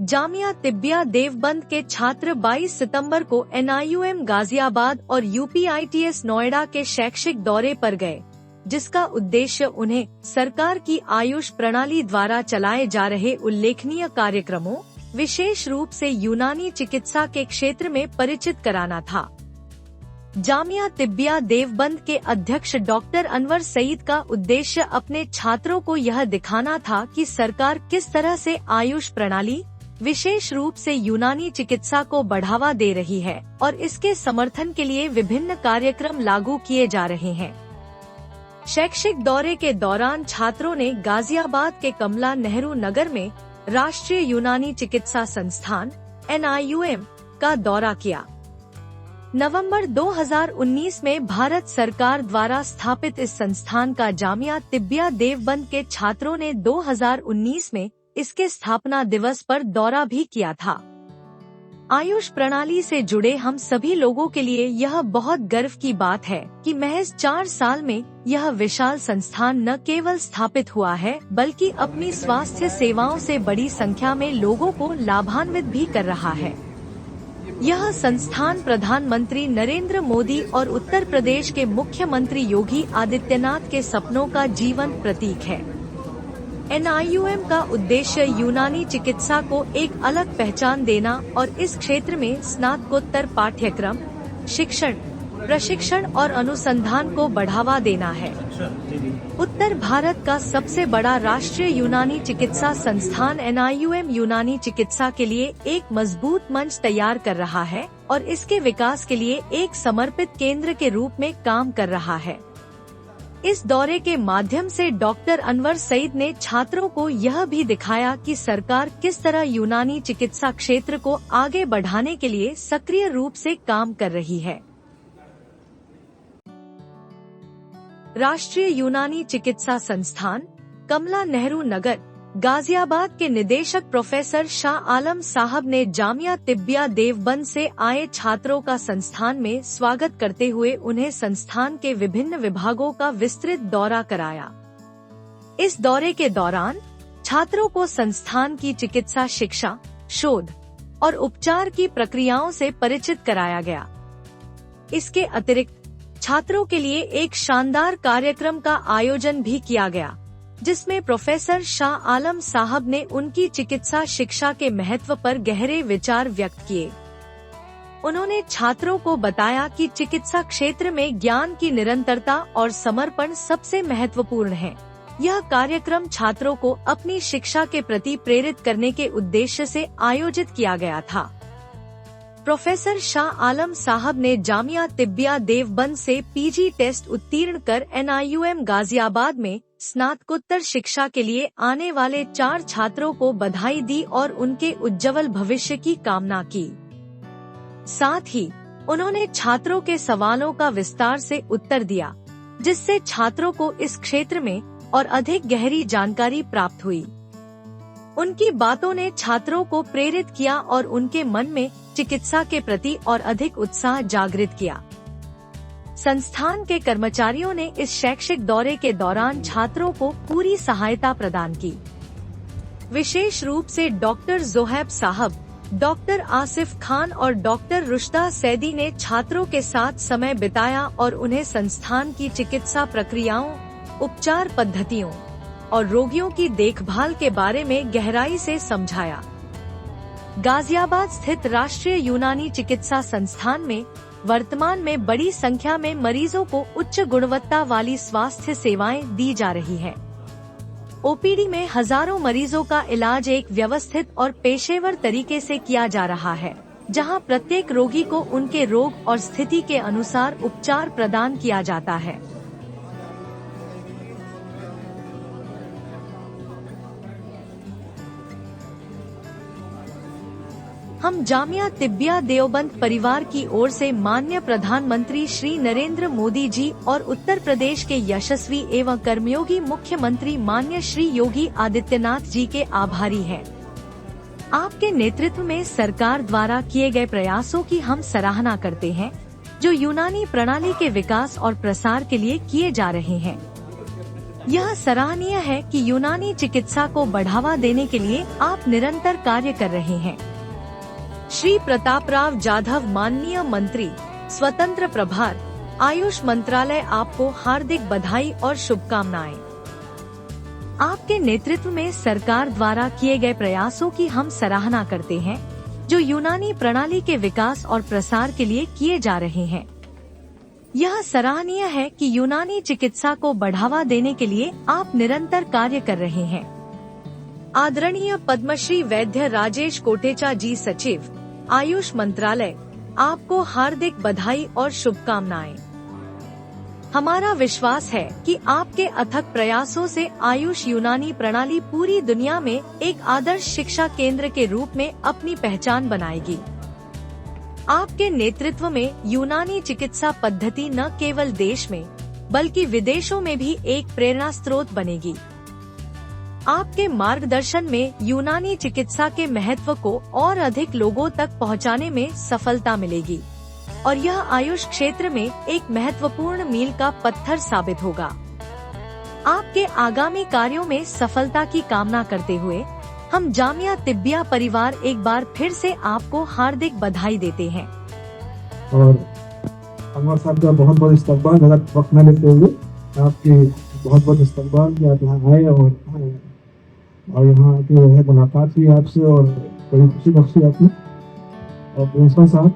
जामिया तिब्बिया देवबंद के छात्र 22 सितंबर को NIUM गाजियाबाद और UPITS नोएडा के शैक्षिक दौरे पर गए, जिसका उद्देश्य उन्हें सरकार की आयुष प्रणाली द्वारा चलाए जा रहे उल्लेखनीय कार्यक्रमों, विशेष रूप से यूनानी चिकित्सा के क्षेत्र में परिचित कराना था। जामिया तिब्बिया देवबंद के अध्यक्ष डॉक्टर अनवर सईद का उद्देश्य अपने छात्रों को यह दिखाना था कि सरकार किस तरह से आयुष प्रणाली, विशेष रूप से यूनानी चिकित्सा को बढ़ावा दे रही है और इसके समर्थन के लिए विभिन्न कार्यक्रम लागू किए जा रहे हैं। शैक्षिक दौरे के दौरान छात्रों ने गाजियाबाद के कमला नेहरू नगर में राष्ट्रीय यूनानी चिकित्सा संस्थान NIUM का दौरा किया। नवंबर 2019 में भारत सरकार द्वारा स्थापित इस संस्थान का जामिया तिब्बिया देवबंद के छात्रों ने 2019 में इसके स्थापना दिवस पर दौरा भी किया था। आयुष प्रणाली से जुड़े हम सभी लोगों के लिए यह बहुत गर्व की बात है कि महज 4 साल में यह विशाल संस्थान न केवल स्थापित हुआ है, बल्कि अपनी स्वास्थ्य सेवाओं से बड़ी संख्या में लोगों को लाभान्वित भी कर रहा है। यह संस्थान प्रधानमंत्री नरेंद्र मोदी और उत्तर प्रदेश के मुख्यमंत्री योगी आदित्यनाथ के सपनों का जीवंत प्रतीक है। NIUM का उद्देश्य यूनानी चिकित्सा को एक अलग पहचान देना और इस क्षेत्र में स्नातकोत्तर पाठ्यक्रम, शिक्षण, प्रशिक्षण और अनुसंधान को बढ़ावा देना है। उत्तर भारत का सबसे बड़ा राष्ट्रीय यूनानी चिकित्सा संस्थान NIUM यूनानी चिकित्सा के लिए एक मजबूत मंच तैयार कर रहा है और इसके विकास के लिए एक समर्पित केंद्र के रूप में काम कर रहा है। इस दौरे के माध्यम से डॉक्टर अनवर सईद ने छात्रों को यह भी दिखाया कि सरकार किस तरह यूनानी चिकित्सा क्षेत्र को आगे बढ़ाने के लिए सक्रिय रूप से काम कर रही है। राष्ट्रीय यूनानी चिकित्सा संस्थान कमला नेहरू नगर गाजियाबाद के निदेशक प्रोफेसर शाह आलम साहब ने जामिया तिब्बिया देवबंद से आए छात्रों का संस्थान में स्वागत करते हुए उन्हें संस्थान के विभिन्न विभागों का विस्तृत दौरा कराया। इस दौरे के दौरान छात्रों को संस्थान की चिकित्सा शिक्षा, शोध और उपचार की प्रक्रियाओं से परिचित कराया गया। इसके अतिरिक्त छात्रों के लिए एक शानदार कार्यक्रम का आयोजन भी किया गया, जिसमें प्रोफेसर शाह आलम साहब ने उनकी चिकित्सा शिक्षा के महत्व पर गहरे विचार व्यक्त किए। उन्होंने छात्रों को बताया कि चिकित्सा क्षेत्र में ज्ञान की निरंतरता और समर्पण सबसे महत्वपूर्ण है। यह कार्यक्रम छात्रों को अपनी शिक्षा के प्रति प्रेरित करने के उद्देश्य से आयोजित किया गया था। प्रोफेसर शाह आलम साहब ने जामिया तिब्बिया देवबंद से PG टेस्ट उत्तीर्ण कर NIUM गाजियाबाद में स्नातकोत्तर शिक्षा के लिए आने वाले 4 छात्रों को बधाई दी और उनके उज्जवल भविष्य की कामना की। साथ ही उन्होंने छात्रों के सवालों का विस्तार से उत्तर दिया, जिससे छात्रों को इस क्षेत्र में और अधिक गहरी जानकारी प्राप्त हुई। उनकी बातों ने छात्रों को प्रेरित किया और उनके मन में चिकित्सा के प्रति और अधिक उत्साह जागृत किया। संस्थान के कर्मचारियों ने इस शैक्षिक दौरे के दौरान छात्रों को पूरी सहायता प्रदान की। विशेष रूप से डॉक्टर जोहैब साहब, डॉक्टर आसिफ खान और डॉक्टर रुश्दा सैदी ने छात्रों के साथ समय बिताया और उन्हें संस्थान की चिकित्सा प्रक्रियाओं, उपचार पद्धतियों और रोगियों की देखभाल के बारे में गहराई से समझाया। गाजियाबाद स्थित राष्ट्रीय यूनानी चिकित्सा संस्थान में वर्तमान में बड़ी संख्या में मरीजों को उच्च गुणवत्ता वाली स्वास्थ्य सेवाएं दी जा रही है। OPD में हजारों मरीजों का इलाज एक व्यवस्थित और पेशेवर तरीके से किया जा रहा है, जहां प्रत्येक रोगी को उनके रोग और स्थिति के अनुसार उपचार प्रदान किया जाता है। हम जामिया तिब्बिया देवबंद परिवार की ओर से माननीय प्रधानमंत्री श्री नरेंद्र मोदी जी और उत्तर प्रदेश के यशस्वी एवं कर्मयोगी मुख्यमंत्री माननीय श्री योगी आदित्यनाथ जी के आभारी हैं। आपके नेतृत्व में सरकार द्वारा किए गए प्रयासों की हम सराहना करते हैं, जो यूनानी प्रणाली के विकास और प्रसार के लिए किए जा रहे हैं। यह सराहनीय है कि यूनानी चिकित्सा को बढ़ावा देने के लिए आप निरंतर कार्य कर रहे हैं। श्री प्रतापराव जाधव, माननीय मंत्री, स्वतंत्र प्रभार, आयुष मंत्रालय, आपको हार्दिक बधाई और शुभकामनाएं। आपके नेतृत्व में सरकार द्वारा किए गए प्रयासों की हम सराहना करते हैं, जो यूनानी प्रणाली के विकास और प्रसार के लिए किए जा रहे हैं। यह सराहनीय है कि यूनानी चिकित्सा को बढ़ावा देने के लिए आप निरंतर कार्य कर रहे हैं। आदरणीय पद्मश्री वैद्य राजेश कोटेचा जी, सचिव, आयुष मंत्रालय, आपको हार्दिक बधाई और शुभकामनाएं। हमारा विश्वास है कि आपके अथक प्रयासों से आयुष यूनानी प्रणाली पूरी दुनिया में एक आदर्श शिक्षा केंद्र के रूप में अपनी पहचान बनाएगी। आपके नेतृत्व में यूनानी चिकित्सा पद्धति न केवल देश में बल्कि विदेशों में भी एक प्रेरणा स्रोत बनेगी। आपके मार्गदर्शन में यूनानी चिकित्सा के महत्व को और अधिक लोगों तक पहुंचाने में सफलता मिलेगी और यह आयुष क्षेत्र में एक महत्वपूर्ण मील का पत्थर साबित होगा। आपके आगामी कार्यों में सफलता की कामना करते हुए हम जामिया तिब्बिया परिवार एक बार फिर से आपको हार्दिक बधाई देते हैं। और अनवर साहब का बहुत बहुत इस्तकबाल, गलत वक्त न लेते हुए आपके बहुत बहुत इस्तकबाल कि आप यहाँ आए और यहाँ आके जो है मुलाकात हुई आपसे और बड़ी खुशी बख्शी आपने। और प्रिंसिपल साहब,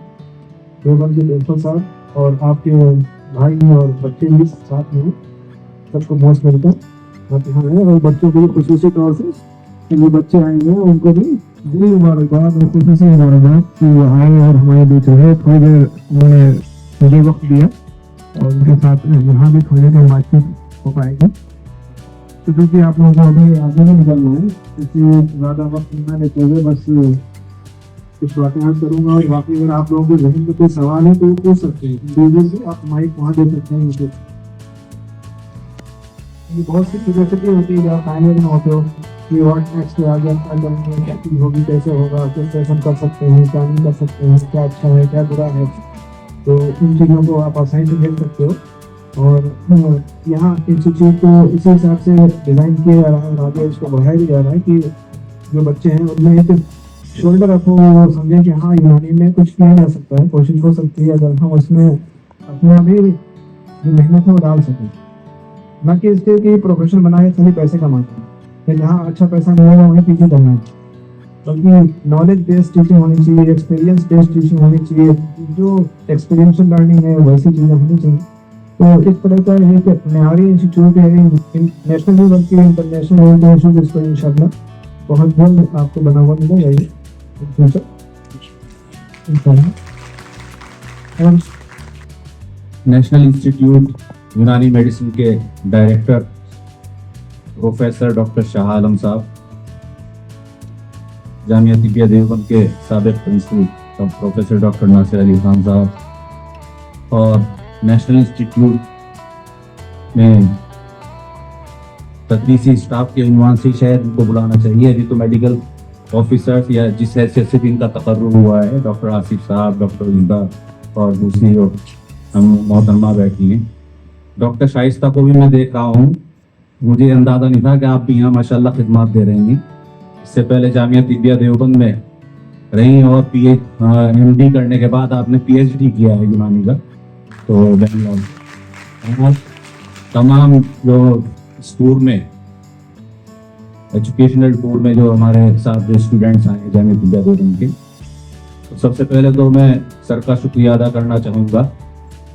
देवबंद के प्रिंसिपल साहब और आपके भाई और बच्चे भी साथ में, सबको मोस्ट वेलकम। आप यहाँ आए और बच्चों को भी खुशूसी तौर से जो बच्चे आएंगे उनको भी दिली मुबारकबाद और खुशी मुबारकबाद कि वो आए और हमारे बीच रहे। थोड़ी देर उन्होंने मुझे वक्त दिया और उनके साथ यहाँ भी थोड़ी देर बातचीत हो पाएगी। तो क्योंकि आप लोगों को अभी आगे नहीं निकलना है, इसलिए ज़्यादा वक्त नहीं लेते हुए बस कुछ बातें आज करूँगा। और बाकी अगर आप लोगों के जहन में कोई सवाल है तो वो पूछ सकते हैं, आप माइक वहाँ दे सकते हैं। मुझे बहुत सी क्यूरियोसिटी होती है, आप फाइनल में होते हो कि व्हाट नेक्स्ट आगे क्या करेंगे, क्या चीज़ होगी, कैसे होगा, किस तरह कर सकते हैं, क्या नहीं कर सकते हैं, क्या अच्छा है, क्या बुरा है। तो इन चीज़ों को आप आसानी से देख सकते हो। और यहाँ इंस्टीट्यूट को इसी हिसाब से डिज़ाइन किया जा रहा है, आगे इसको बढ़ाया भी जा रहा है कि जो बच्चे हैं उनमें एक शोल्डर रखो और समझें कि हाँ यूनानी में कुछ किया जा सकता है, कोशिश हो सकती है अगर हम उसमें अपना भी जो मेहनत है वो डाल सकें। न कि इसके कि प्रोफेशन बनाए खाली पैसे कमाते हैं, फिर जहाँ अच्छा पैसा मिलेगा वहीं पीछे करना है, बल्कि नॉलेज बेस्ड टीचिंग होनी चाहिए, एक्सपीरियंस बेस्ड टीचिंग होनी चाहिए। जो एक्सपीरियंशियल लर्निंग है वैसी चीज़ें होनी चाहिए। तो इस तरह का एक नयारी इंस्टीट्यूट है, नेशनल लेवल की इंटरनेशनल इंस्टीट्यूट, इसको इंशाल्लाह बहुत जल्द आपको बना हुआ मिलेगा ये इंशाल्लाह। नेशनल इंस्टीट्यूट यूनानी मेडिसिन के director professor doctor Shah Alam साहब, जामिया तिब्बिया देवबंद के साबिक principal professor doctor Nasir Ali Khan साहब, और नेशनल इंस्टीट्यूट में तदरीसी स्टाफ के उन्वान से शायद उनको बुलाना चाहिए, अभी तो मेडिकल ऑफिसर्स या जिस हैसियत से भी इनका तकर्रुर हुआ है, डॉक्टर आसिफ साहब, डॉक्टर उदा और दूसरी हम मोहतरमा बैठी हैं। डॉक्टर शाइस्ता को भी मैं देख रहा हूँ, मुझे अंदाज़ा नहीं था कि आप भी यहाँ माशाल्लाह खिदमत दे रही हैं। इससे पहले जामिया तिब्बिया देवबंद में रही और MD करने के बाद आपने PhD किया है यूनानी का। तो बेंगलोर तमाम जो स्कूल में एजुकेशनल टूर में जो हमारे साथ जो स्टूडेंट्स आए जामिया तिब्बिया देवबंद के, तो सबसे पहले तो मैं सर का शुक्रिया अदा करना चाहूँगा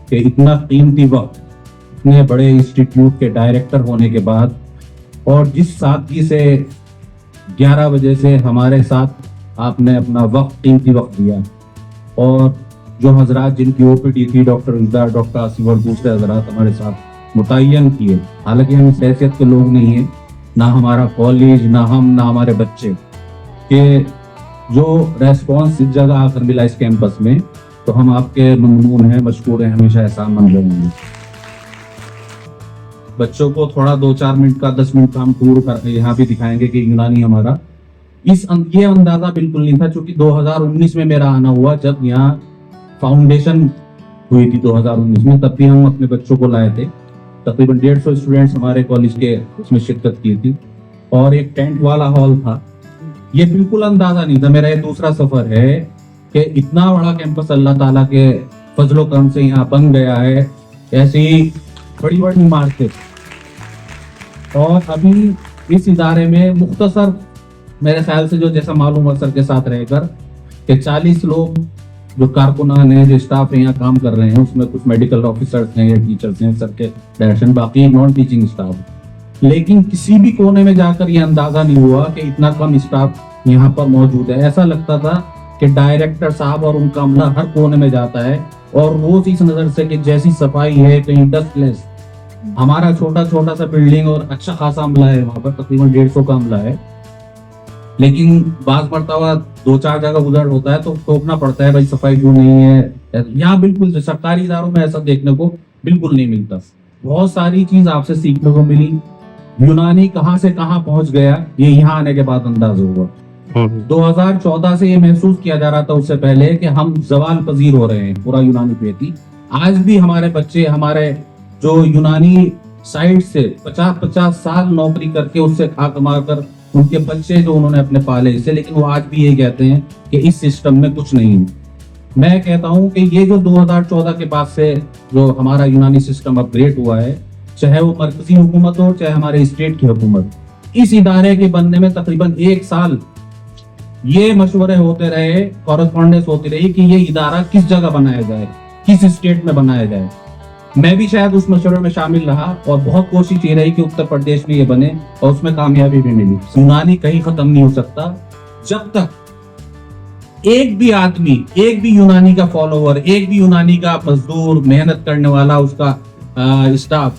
कि इतना कीमती वक्त इतने बड़े इंस्टीट्यूट के डायरेक्टर होने के बाद और जिस सादगी से 11 बजे से हमारे साथ आपने अपना कीमती वक्त दिया, और जो हजरात जिनकी OPD थी, डॉक्टर उदा, डॉक्टर आसिफ और दूसरे हजरात हमारे साथ मुतय्यन किए। हालांकि हम इस हैसियत के लोग नहीं हैं, ना हमारा कॉलेज, ना हम, ना हमारे बच्चे, के जो रेस्पॉन्स इस जगह आकर मिला इस कैंपस में, तो हम आपके ममनून हैं, मशकूर हैं, हमेशा एहसानमंद रहेंगे। बच्चों को थोड़ा 2-4 मिनट का 10 मिनट का हम टूर कर यहाँ भी दिखाएंगे कि यूनानी हमारा ये अंदाजा बिल्कुल नहीं था, क्योंकि 2019 में मेरा आना हुआ, जब यहाँ फाउंडेशन हुई थी 2019 में, तब भी हम अपने बच्चों को लाए थे। तकरीबन 150 स्टूडेंट्स हमारे कॉलेज के उसमें शिरकत की थी और एक टेंट वाला हॉल था। ये बिल्कुल अंदाजा नहीं था, मेरा ये दूसरा सफर है कि इतना बड़ा कैंपस अल्लाह ताला के फजलो करम से यहाँ बन गया है। ऐसी बड़ी बड़ी इमारतें और अभी इस इदारे में मुख्तसर मेरे ख्याल से जो जैसा मालूम हुआ सर के साथ रहकर कि 40 लोग जो कारकुनान हैं, जो स्टाफ है यहाँ काम कर रहे हैं, उसमें कुछ मेडिकल ऑफिसर्स हैं या टीचर्स हैं सर के डायरेक्शन, बाकी नॉन टीचिंग स्टाफ। लेकिन किसी भी कोने में जाकर ये अंदाजा नहीं हुआ कि इतना कम स्टाफ यहाँ पर मौजूद है। ऐसा लगता था कि डायरेक्टर साहब और उनका अमला हर कोने में जाता है और रोज इस नजर से कि जैसी सफाई है कहीं डस्टलेस। हमारा छोटा छोटा सा बिल्डिंग और अच्छा खासा अमला है, वहां पर तकरीबन 150 का अमला है, लेकिन बात पड़ता हुआ 2-4 जगह उधर होता है तो टोकना पड़ता है भाई सफाई क्यों नहीं है। यहाँ बिल्कुल सरकारी इदारों में ऐसा देखने को बिल्कुल नहीं मिलता। बहुत सारी चीज आपसे सीखने को मिली। यूनानी कहाँ से कहाँ पहुंच गया ये यहाँ आने के बाद अंदाज हुआ। 2014 से ये महसूस किया जा रहा था उससे पहले कि हम जवाल पजीर हो रहे हैं पूरा यूनानी पेटी। आज भी हमारे बच्चे हमारे जो यूनानी साइड से 50-50 साल नौकरी करके उससे खा कमा कर उनके बच्चे जो उन्होंने अपने पाले इससे, लेकिन वो आज भी ये कहते हैं कि इस सिस्टम में कुछ नहीं है। मैं कहता हूं कि ये जो 2014 के बाद से जो हमारा यूनानी सिस्टम अपग्रेड हुआ है, चाहे वो मरकजी हुकूमत हो चाहे हमारे स्टेट की हुकूमत, इस इदारे के बनने में तकरीबन 1 साल ये मशवरे होते रहे, कॉरेस्पॉन्डेंस होती रही कि ये इदारा किस जगह बनाया जाए, किस स्टेट में बनाया जाए। मैं भी शायद उस मशवरे में शामिल रहा और बहुत कोशिश ये रही कि उत्तर प्रदेश में ये बने और उसमें कामयाबी भी मिली। यूनानी कहीं खत्म नहीं हो सकता जब तक एक भी आदमी, एक भी यूनानी का फॉलोवर, एक भी यूनानी का मजदूर, मेहनत करने वाला, उसका स्टाफ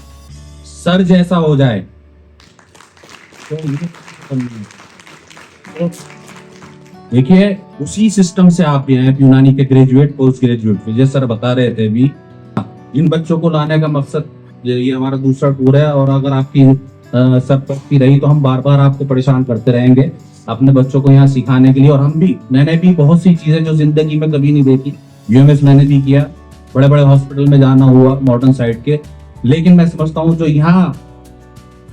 सर जैसा हो जाए। देखिए उसी सिस्टम से आप भी हैं, यूनानी के ग्रेजुएट, पोस्ट ग्रेजुएट, विजय सर बता रहे थे भी। इन बच्चों को लाने का मकसद ये हमारा दूसरा टूर है और अगर आपकी सरपरस्ती रही तो हम बार बार आपको परेशान करते रहेंगे अपने बच्चों को यहाँ सिखाने के लिए। और हम भी, मैंने भी बहुत सी चीजें जो जिंदगी में कभी नहीं देखी, यूएमएस मैंने भी किया, बड़े बड़े हॉस्पिटल में जाना हुआ मॉडर्न साइड के, लेकिन मैं समझता हूँ जो यहाँ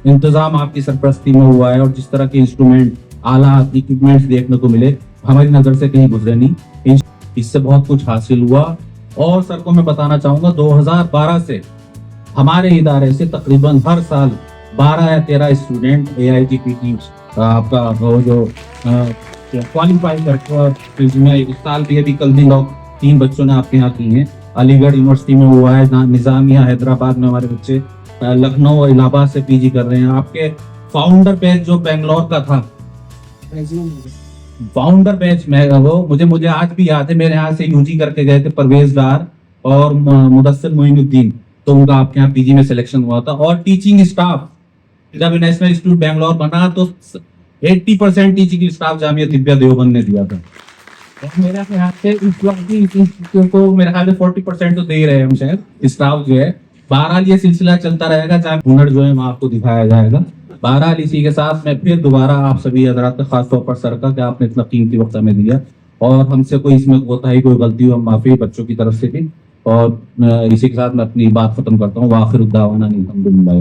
इंतजाम आपकी सरपरस्ती में हुआ है और जिस तरह के इंस्ट्रूमेंट, आला, इक्विपमेंट्स देखने को मिले, हमारी नजर से कहीं गुजरे नहीं। इससे बहुत कुछ हासिल हुआ। और सर को मैं बताना चाहूंगा 2012 से हमारे इदारे से तकरीबन हर साल 12 या 13 स्टूडेंट AIGPT आपका वो जो क्वालिफाई करके इस साल भी अभी कल भी लोग 3 बच्चों ने आपके यहाँ की हैं। अलीगढ़ यूनिवर्सिटी में हुआ है, निजामिया हैदराबाद में हमारे बच्चे, लखनऊ और इलाहाबाद से PG कर रहे हैं। आपके फाउंडर बैच जो बेंगलोर का था, फाउंडर बैच में वो मुझे आज भी याद है, मेरे यहाँ से UG करके गए थे परवेज डार और मुदस्सिर मोइनुद्दीन, तो उनका आपके यहाँ PG में सिलेक्शन हुआ था। और टीचिंग स्टाफ जब नेशनल इंस्टीट्यूट बेंगलोर बना तो 80% टीचिंग स्टाफ जामिया तिब्बिया देवबंद ने दिया था। और मेरे ख्याल से इस वक्त भी इंस्टीट्यूट को मेरे ख्याल से 40% तो दे ही रहे हैं हम शायद स्टाफ जो है। बहरहाल ये सिलसिला चलता रहेगा, चाहे हुनर जो है वहाँ आपको दिखाया जाएगा। बहरहाल इसी के साथ मैं फिर दोबारा आप सभी हजरात का खासतौर पर सर का कि आपने इतना कीमती वक्त हमें दिया और हमसे कोई इसमें होता है कोई गलती हो, माफी बच्चों की तरफ से भी। और इसी के साथ मैं अपनी बात खत्म करता हूँ। वाखिर उद्दावाना अल्हम्दुलिल्लाह।